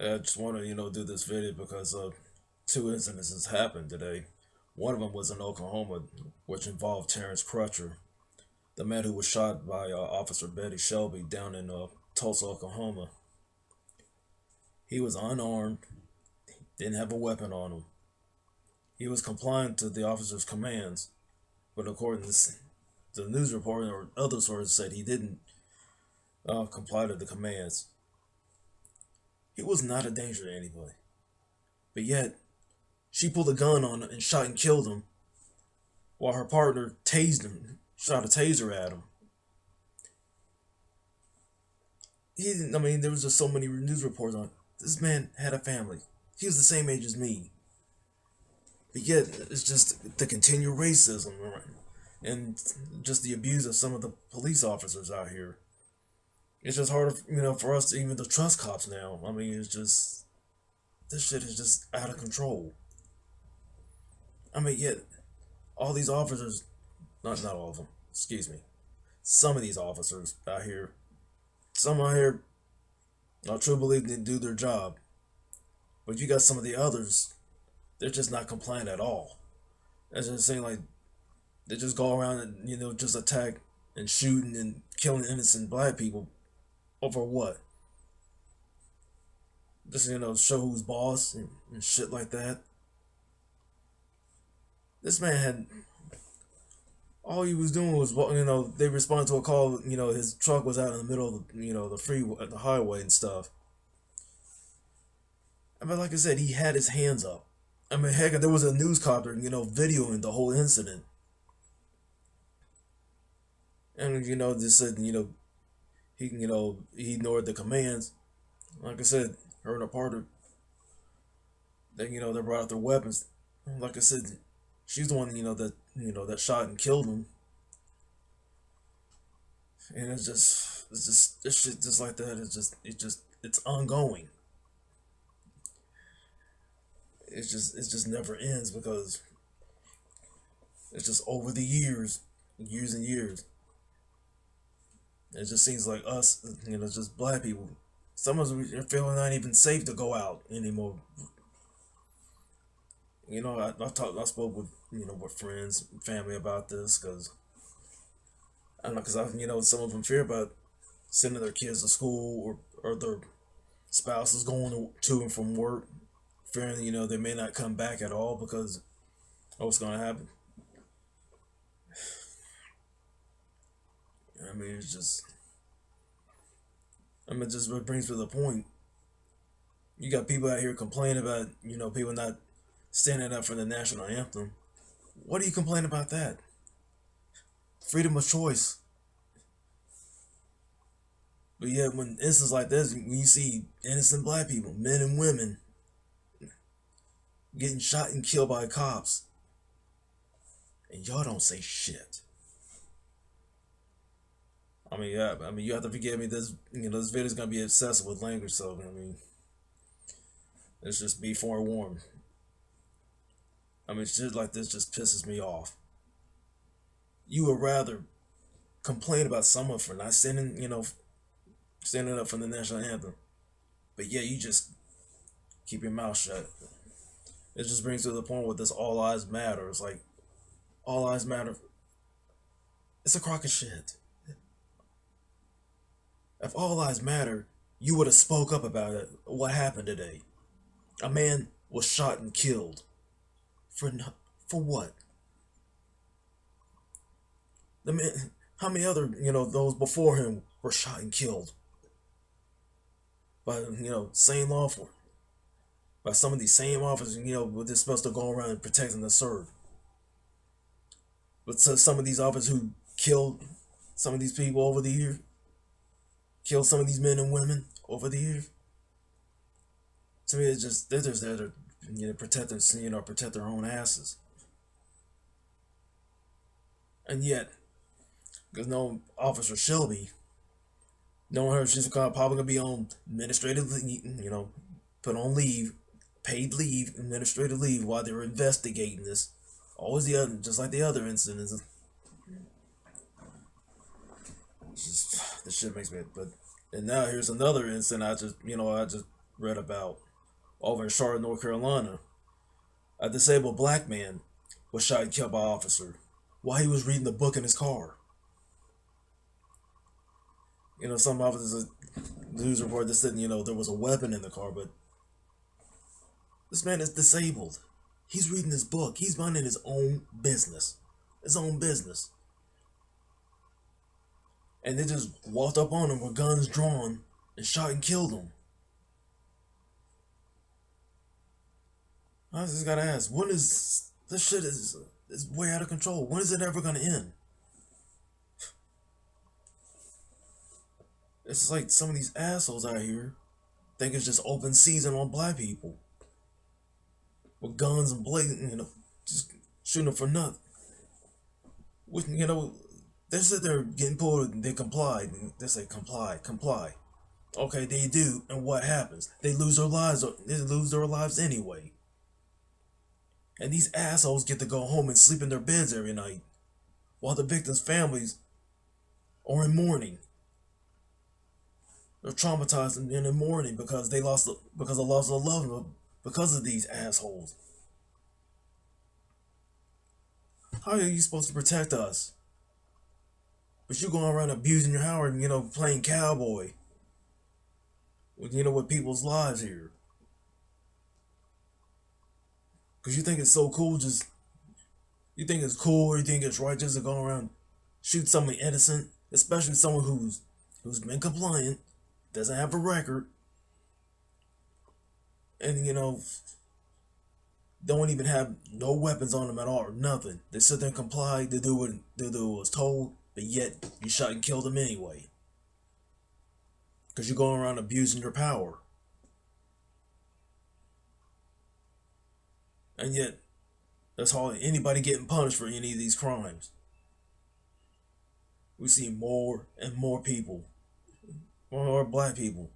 I just want to, do this video because two incidences happened today. One of them was in Oklahoma, which involved Terence Crutcher, the man who was shot by Officer Betty Shelby down in Tulsa, Oklahoma. He was unarmed, didn't have a weapon on him. He was compliant to the officer's commands, but according to the news report or other sources said he didn't comply to the commands. He was not a danger to anybody, but yet she pulled a gun on him and shot and killed him, while her partner tased him, shot a taser at him. There was just so many news reports on it. This man had a family. He was the same age as me. But yet, it's just the continued racism and just the abuse of some of the police officers out here. It's just hard, for us to even to trust cops now. It's just, this shit is just out of control. Yet, all these officers, not all of them, excuse me, some of these officers out here, some out here, I truly believe they do their job. But you got some of the others, they're just not compliant at all. It's just saying like, they just go around and, just attack and shooting and killing innocent black people over what? Just, show who's boss and shit like that. This man had, all he was doing was, they responded to a call, his truck was out in the middle of the, the freeway, the highway and stuff. Like I said, he had his hands up. Heck, there was a news copter, videoing the whole incident. And, they said, he ignored the commands. Like I said, her and her partner, they, they brought out their weapons. Like I said, she's the one, that shot and killed him. And it's just this shit just like that. It's ongoing. It just never ends because it's just over the years and years. It just seems like us, just black people. Some of us are feeling not even safe to go out anymore. I spoke with with friends, and family about this because I don't know, because some of them fear about sending their kids to school or their spouses going to and from work, fearing they may not come back at all because of what's going to happen. It's just. It just brings me to the point. You got people out here complaining about, people not standing up for the national anthem. What do you complain about that? Freedom of choice. But yet, when instances like this, when you see innocent black people, men and women, getting shot and killed by cops, and y'all don't say shit. Yeah. You have to forgive me. This video is gonna be obsessive with language, so let's just be forewarned. Shit like this just pisses me off. You would rather complain about someone for not standing up for the national anthem, but yeah, you just keep your mouth shut. It just brings to the point where this all lives matter. It's like all lives matter. It's a crock of shit. If all lives matter, you would have spoke up about it. What happened today? A man was shot and killed. For what? The man, how many other, those before him were shot and killed by, same law enforcement, by some of these same officers, they're supposed to go around and protect and serve. But so some of these officers who killed some of these people over the years, killed some of these men and women over the years. To me, it's just they're just there to protect their own asses. And yet, because no Officer Shelby, knowing her, she's probably gonna be on administrative, put on leave, paid leave, administrative leave while they're investigating this. Always the other, just like the other incidents. This shit makes me. And now here's another incident. I just read about over in Charlotte, North Carolina. A disabled black man was shot and killed by an officer while he was reading the book in his car. Some officers, news report that said, there was a weapon in the car, but this man is disabled. He's reading his book. He's minding his own business. His own business. And they just walked up on him with guns drawn and shot and killed him. I just gotta ask, when is this shit is way out of control? When is it ever gonna end? It's like some of these assholes out here think it's just open season on black people with guns and blazing, just shooting them for nothing. They said they're getting pulled and they complied. And they say comply. Okay, they do, and what happens? They lose their lives. They lose their lives anyway. And these assholes get to go home and sleep in their beds every night, while the victims' families are in mourning. They're traumatized and in mourning because they lost because of loss of loved one because of these assholes. How are you supposed to protect us? But you going around abusing your power and playing cowboy with people's lives here. Cause you think it's so cool, you think it's cool or you think it's right just to go around shoot someone innocent, especially someone who's been compliant, doesn't have a record, and don't even have no weapons on them at all or nothing. They sit there and comply, they do what was told, but yet you shot and killed them anyway. Cause you're going around abusing your power. And yet, there's hardly anybody getting punished for any of these crimes. We see more and more people, more black people,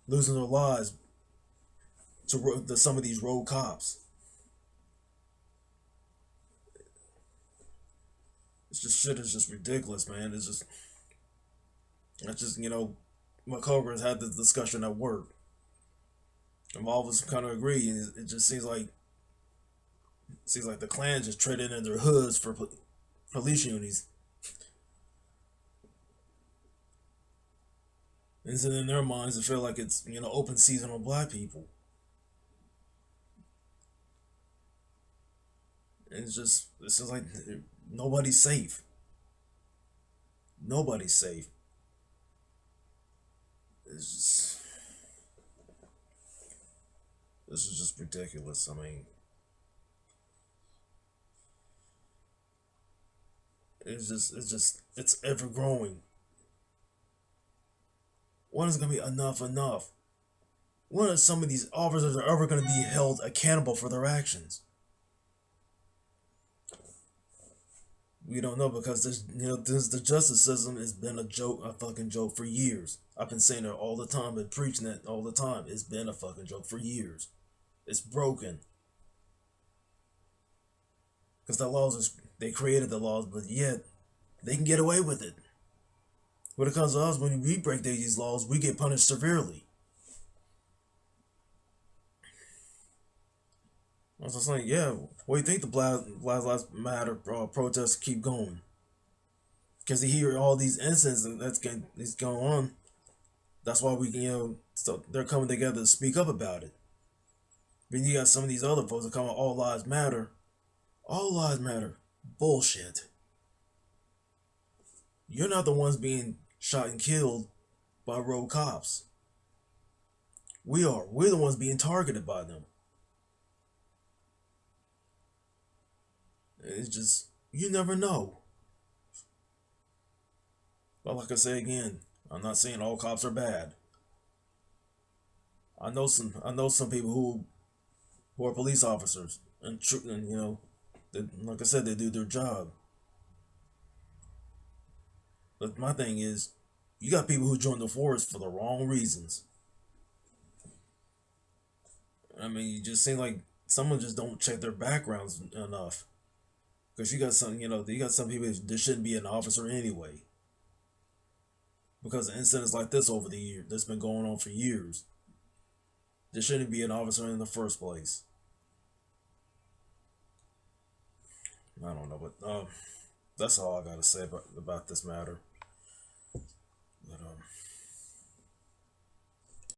losing their lives to some of these road cops. It's just shit is just ridiculous, man. It's just my coworkers had this discussion at work. And all of us kind of agree, and it just seems like the Klan just traded in their hoods for police unis. And so in their minds, it feel like it's open season on black people. And it's just like nobody's safe. Nobody's safe. This is just ridiculous. I mean, it's ever growing. When is it gonna be enough? When are some of these officers are ever gonna be held accountable for their actions? We don't know, because the justice system has been a fucking joke for years. I've been saying it all the time, been preaching it all the time. It's been a fucking joke for years. It's broken. Because they created the laws, but yet they can get away with it. When it comes to us, when we break these laws, we get punished severely. I was just like, yeah, what do you think the Black Lives Matter protests keep going? Because they hear all these incidents that's going on. That's why so they're coming together to speak up about it. But you got some of these other folks that come out, all lives matter. All lives matter. Bullshit. You're not the ones being shot and killed by road cops. We are. We're the ones being targeted by them. It's just, you never know. But like I say again, I'm not saying all cops are bad. I know some people who are police officers and like I said, they do their job. But my thing is, you got people who join the force for the wrong reasons. I mean, you just seem like someone just don't check their backgrounds enough. Because you got some people that shouldn't be an officer anyway. Because of incidents like this over the years, that's been going on for years. There shouldn't be an officer in the first place. I don't know, but that's all I gotta say about this matter.